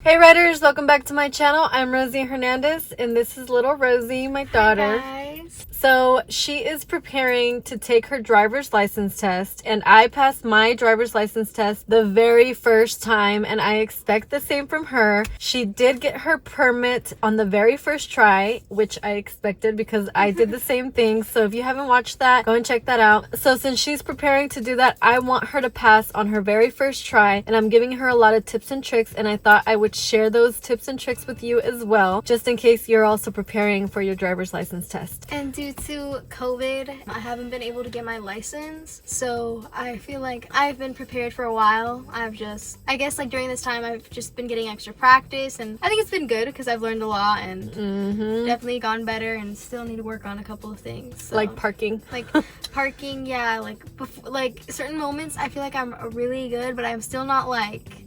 Hey riders, welcome back to my channel. I'm Rosy Hernandez and this is little Rosy, my daughter. Hi guys. So she is preparing to take her driver's license test, and I passed my driver's license test the very first time, and I expect the same from her. She did get her permit on the very first try, which I expected because I did the same thing. So if you haven't watched that, go and check that out. So since she's preparing to do that, I want her to pass on her very first try, and I'm giving her a lot of tips and tricks, and I thought I would share those tips and tricks with you as well, just in case you're also preparing for your driver's license test. And due to COVID, I haven't been able to get my license, so I feel like I've been prepared for a while. I guess like during this time I've just been getting extra practice, and I think it's been good because I've learned a lot and definitely gone better, and still need to work on a couple of things. So, Like parking. Yeah, like certain moments I feel like I'm really good, but I'm still not like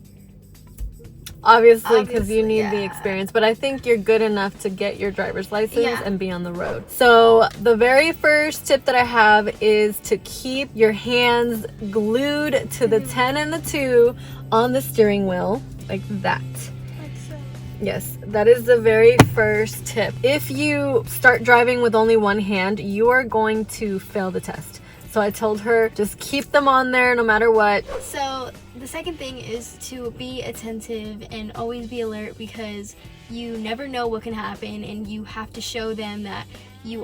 Obviously, because you need yeah. the experience, but I think you're good enough to get your driver's license and be on the road. So the very first tip that I have is to keep your hands glued to the 10 and the 2 on the steering wheel, like that. Yes, that is the very first tip. If you start driving with only one hand, you are going to fail the test. So I told her, just keep them on there no matter what. So the second thing is to be attentive and always be alert, because you never know what can happen, and you have to show them that you're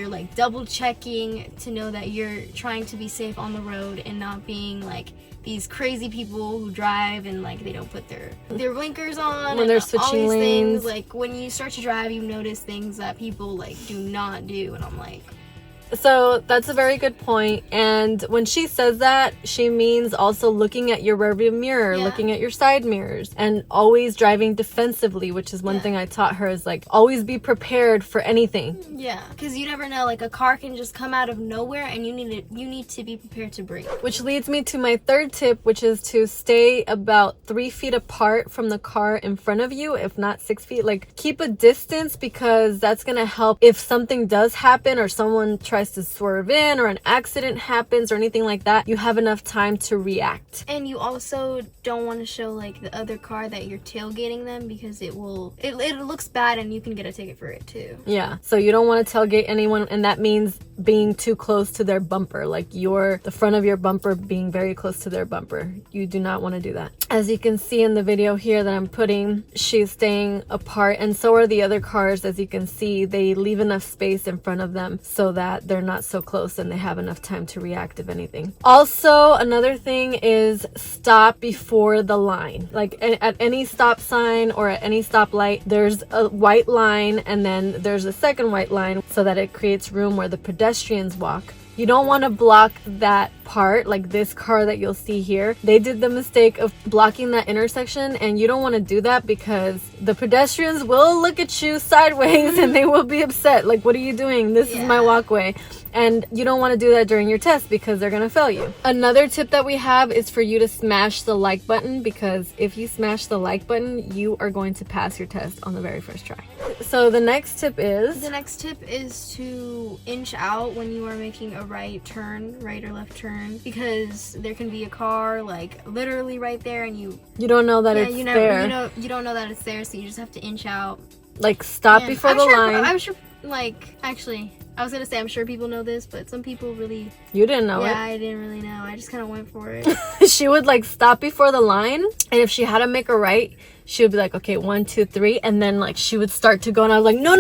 like double checking to know that you're trying to be safe on the road and not being like these crazy people who drive and like they don't put their blinkers on when they're switching all these lanes. things. Like when you start to drive, you notice things that people like do not do, and I'm like, so that's a very good point. And when she says that, she means also looking at your rearview mirror, looking at your side mirrors, and always driving defensively, which is one thing I taught her, is like always be prepared for anything. Yeah, because you never know, like a car can just come out of nowhere, and you need to be prepared to brake. Which leads me to my third tip, which is to stay about 3 feet apart from the car in front of you, if not 6 feet. Like keep a distance, because that's gonna help if something does happen or someone tries to swerve in or an accident happens or anything like that. You have enough time to react. And you also don't want to show like the other car that you're tailgating them, because it looks bad and you can get a ticket for it too. Yeah, so you don't want to tailgate anyone, and that means being too close to their bumper, like the front of your bumper being very close to their bumper. You do not want to do that. As you can see in the video here that I'm putting, she's staying apart, and so are the other cars. As you can see, they leave enough space in front of them so that they're not so close and they have enough time to react if anything. Also, another thing is stop before the line. Like at any stop sign or at any stoplight, there's a white line and then there's a second white line so that it creates room where the pedestrians walk. You don't want to block that part, like this car that you'll see here. They did the mistake of blocking that intersection, and you don't want to do that because the pedestrians will look at you sideways and they will be upset. Like, what are you doing? This is my walkway. And you don't want to do that during your test because they're going to fail you. Another tip that we have is for you to smash the like button, because if you smash the like button, you are going to pass your test on the very first try. So the next tip is to inch out when you are making a right or left turn, because there can be a car like literally right there, and you don't know that it's there. You don't know that it's there, so you just have to inch out. Like stop before the line. I'm sure, like, actually, I was gonna say I'm sure people know this, but some people really... You didn't know it. Yeah, I didn't really know. I just kind of went for it. She would like stop before the line, and if she had to make a right, she would be like, okay, 1, 2, 3, and then like she would start to go, and I was like, no.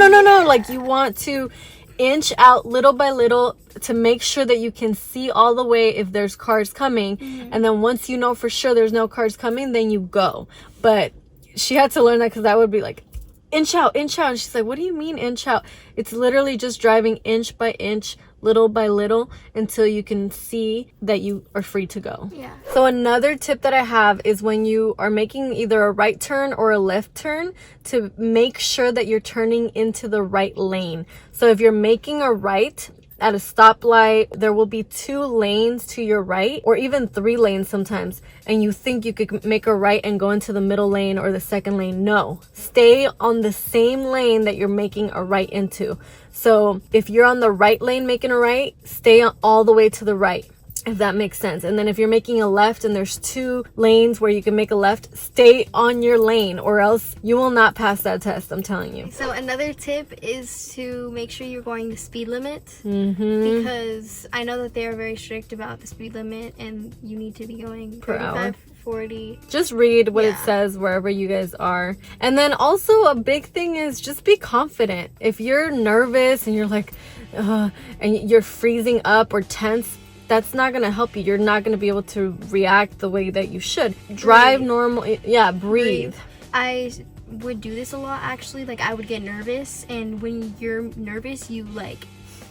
Like you want to inch out little by little to make sure that you can see all the way if there's cars coming, and then once you know for sure there's no cars coming, then you go. But she had to learn that, because I would be like, inch out, and she's like, what do you mean inch out? It's literally just driving inch by inch, little by little, until you can see that you are free to go. Yeah. So another tip that I have is when you are making either a right turn or a left turn, to make sure that you're turning into the right lane. So if you're making a right at a stoplight, there will be 2 lanes to your right, or even 3 lanes sometimes, and you think you could make a right and go into the middle lane or the second lane. No, stay on the same lane that you're making a right into. So if you're on the right lane making a right, stay all the way to the right. if that makes sense. And then if you're making a left and there's 2 lanes where you can make a left, stay on your lane or else you will not pass that test, I'm telling you. So another tip is to make sure you're going the speed limit, because I know that they are very strict about the speed limit and you need to be going per hour. 40. Just read what it says wherever you guys are. And then also a big thing is just be confident. If you're nervous and you're like and you're freezing up or tense, that's not going to help you. You're not going to be able to react the way that you should. Drive normal. Yeah, breathe. I would do this a lot, actually. Like, I would get nervous, and when you're nervous, you like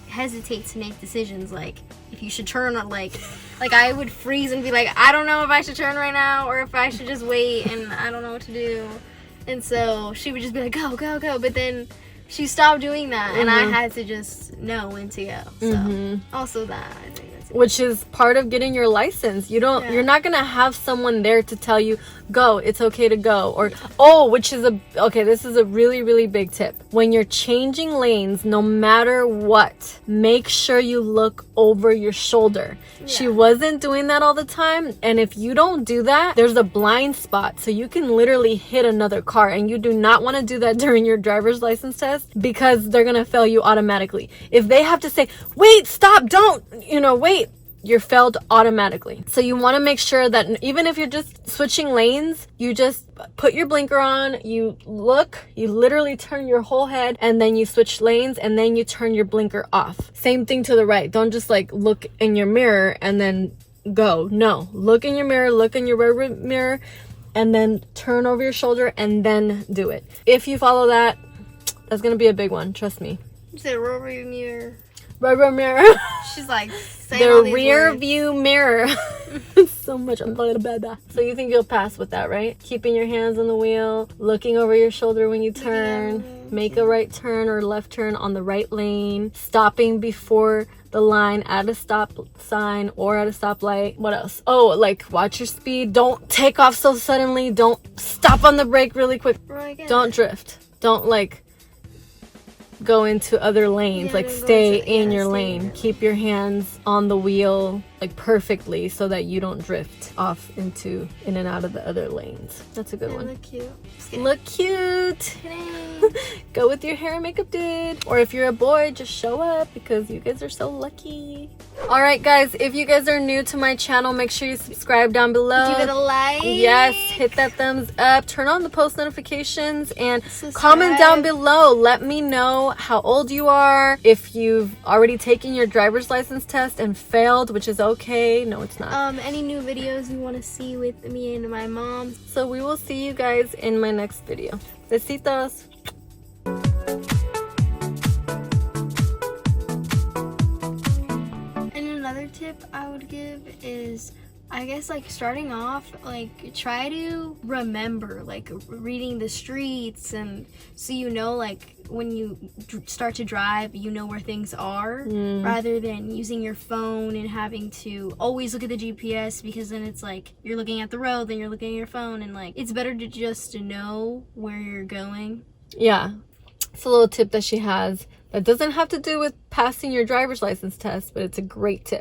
hesitate to make decisions, like if you should turn on, like I would freeze and be like, I don't know if I should turn right now or if I should just wait, and I don't know what to do. And so she would just be like, go, go, go. But then she stopped doing that, and I had to just know when to go. So also that, I think that's it. Which is part of getting your license. You're not gonna have someone there to tell you, go, it's okay to go, or this is a really, really big tip. When you're changing lanes, no matter what, make sure you look over your shoulder. She wasn't doing that all the time, and if you don't do that, there's a blind spot, so you can literally hit another car, and you do not want to do that during your driver's license test, because they're gonna fail you automatically. If they have to say, wait, stop, don't, wait, you're failed automatically. So you want to make sure that even if you're just switching lanes, you just put your blinker on, you look, you literally turn your whole head, and then you switch lanes, and then you turn your blinker off. Same thing to the right. Don't just like look in your mirror and then go. No, look in your mirror, look in your rear mirror, and then turn over your shoulder and then do it. If you follow that, that's going to be a big one. Trust me. You said rear mirror. Rear mirror. She's like saying all The these rear words. view mirror. So much. I'm blah, blah, blah. So you think you'll pass with that, right? Keeping your hands on the wheel, looking over your shoulder when you turn, make a right turn or left turn on the right lane, stopping before the line at a stop sign or at a stoplight. What else? Oh, like watch your speed. Don't take off so suddenly. Don't stop on the brake really quick. Don't drift. Don't like go into other lanes. Like stay in your lane. Keep your hands on the wheel like perfectly so that you don't drift off in and out of the other lanes. That's a good one. Look cute. Look cute. Go with your hair and makeup dude. Or if you're a boy, just show up because you guys are so lucky. All right, guys, if you guys are new to my channel, make sure you subscribe down below. Give it a like. Yes, hit that thumbs up. Turn on the post notifications and comment down below. Let me know how old you are. If you've already taken your driver's license test and failed, which is okay. No, it's not. Any new videos you want to see with me and my mom. So we will see you guys in my next video. Besitos. And another tip I would give is, I guess, like starting off, like try to remember, like reading the streets, and so like when you start to drive, you know where things are, rather than using your phone and having to always look at the GPS, because then it's like you're looking at the road, then you're looking at your phone, and like it's better to just know where you're going. Yeah, it's a little tip that she has that doesn't have to do with passing your driver's license test, but it's a great tip.